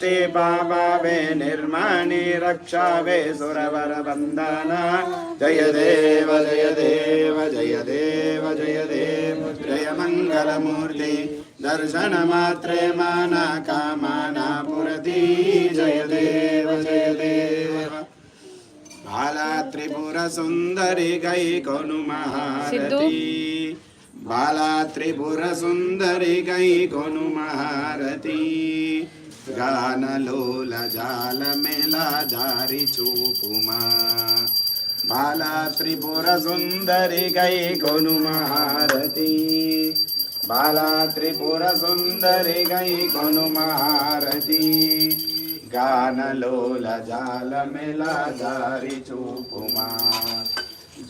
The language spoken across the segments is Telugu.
ते पावे निर्माणी रक्षावे सुरवर बंधना जय देव जय देव जय देव जय देव जय मंगलमूर्ति दर्शन मात्रे माना कामना पुरती जय देव जय देव बाला त्रिपुर सुंदरी गई कोनु महारती बाला त्रिपुर सुंदरी गई कोनु महारती गानलोल जाल मेला दारी चूपुमा बाला त्रिपुर सुंदरी गई कोनु महारती बाला त्रिपुर सुंदरी गई कोनु महारती गानलोल जाल मेला दारी चूपुमा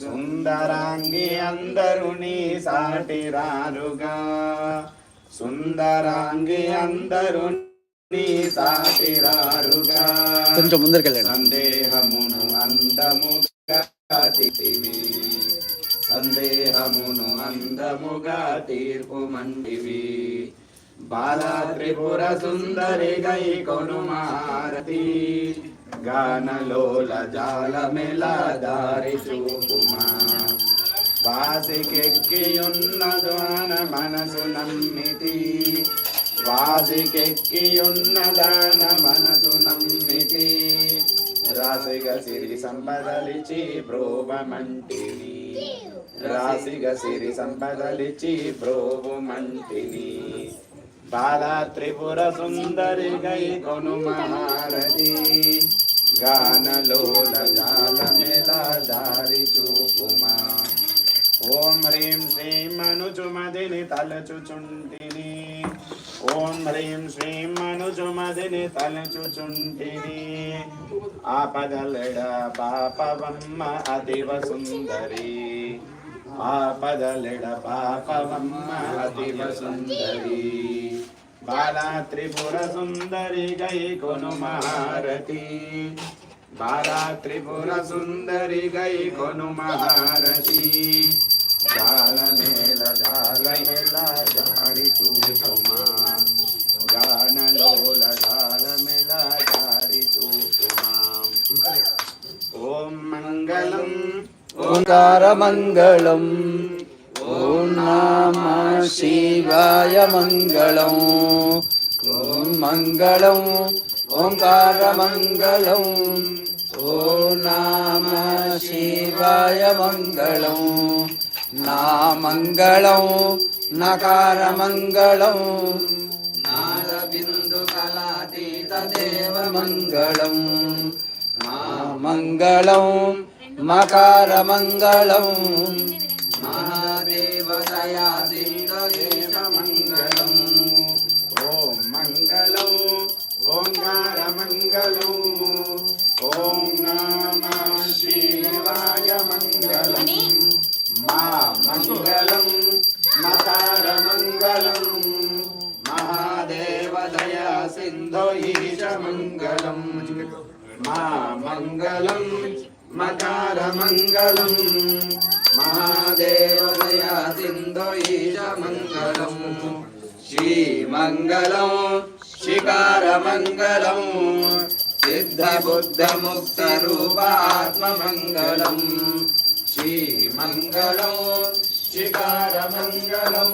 सुंदरांगी अंदरुनी साटी रारुगा सुंदरांगी अंदरुनी సాటిరారుగా కొంచెం ముందరికి సందేహమును అందముగా తీర్పు మండివి బాలా త్రిపుర సుందరి గై కొను మారతి గానలోల జాలమెల దారి చూపుమా వాసికెక్కియున్నదు మనసు నమ్మితి వాసికెక్కియున్నదాన మనసు నమ్మితి రాసిగ సిరి సంపదలిచి బ్రోవమంటిని రాసిగ సిరి సంపదలిచి బ్రోవమంటిని బాలా త్రిపుర సుందరి గై కొను మహారతి గానలోల జాలమెల దారి చూపుమా ఓం హ్రీం శ్రీం మనుజుమదిని తలచుచుంటిని ఓం హ్రీం శ్రీం మనుజుమదిని తలచుచుంటిని ఆపదలెడ పాపవమ్మ అతివ సుందరి ఆపదలెడ పాపవమ్మ అతివ సుందరి బాలా త్రిపుర సుందరి గై కొను మహారతి బాలా త్రిపుర సుందరి గై కొను మహారతి జాలమేల జాలమేల జారి చూపుమా గానలోల జాలమేల జారి చూపుమా ఓం మంగళం ఓంకార మంగళం ఓం నమః శివాయ మంగళం ఓం మంగళం ఓంకార మంగళం ఓం నమః శివాయ మంగళం నా మంగళం నకార మంగళం నాద బిందు కళాతీత దేవ మంగళం నా మంగళం మకార మంగళం మహాదేవ దయా సింధేశ మంగళం ఓం మంగళం ఓంకార మంగళం ఓం నమః శివాయ మంగళం మా మంగళం మకార మంగళం మహాదేవ దయా సింధో ఈశ మంగళం మా మంగళం మకార మంగళం మహాదేవ దయా సింధో ఈశ మంగళం శ్రీ మంగళం శిఖార మంగళం సిద్ధ బుద్ధ ముక్త రూప ఆత్మ మంగళం శ్రీ మంగళం శిఖార మంగళం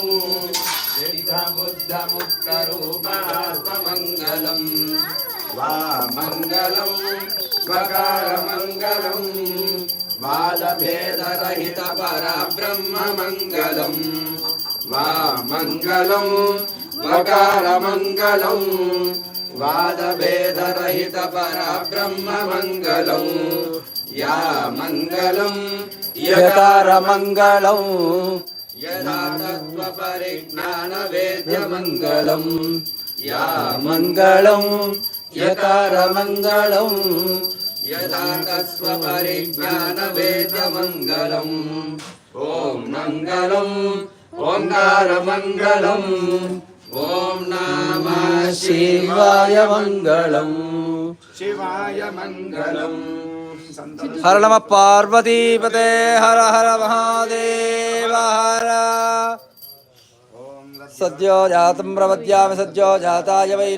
సిద్ధ బుద్ధ ముక్త రూప ఆత్మ మంగళం వా మంగళం వకార మంగళం వాద భేద రహిత పరబ్రహ్మ మంగళం వా మంగళం వకార మంగళం వాద భేద రహిత పరబ్రహ్మ మంగళం యా మంగళం యకార మంగళం యథా తత్వ పరిజ్ఞాన వేద్య మంగళం యా మంగళం యకార మంగళం యథా తత్వ పరిజ్ఞాన వేద్య మంగళం ఓం మంగళం ఓంకార మంగళం ఓం నమః శివాయ మంగళం శివాయ మంగళం హర నమ పార్వతీపతే హర హర మహాదేవ హర సద్యో జాతం ప్రపద్యామి సద్యో జాతాయ వై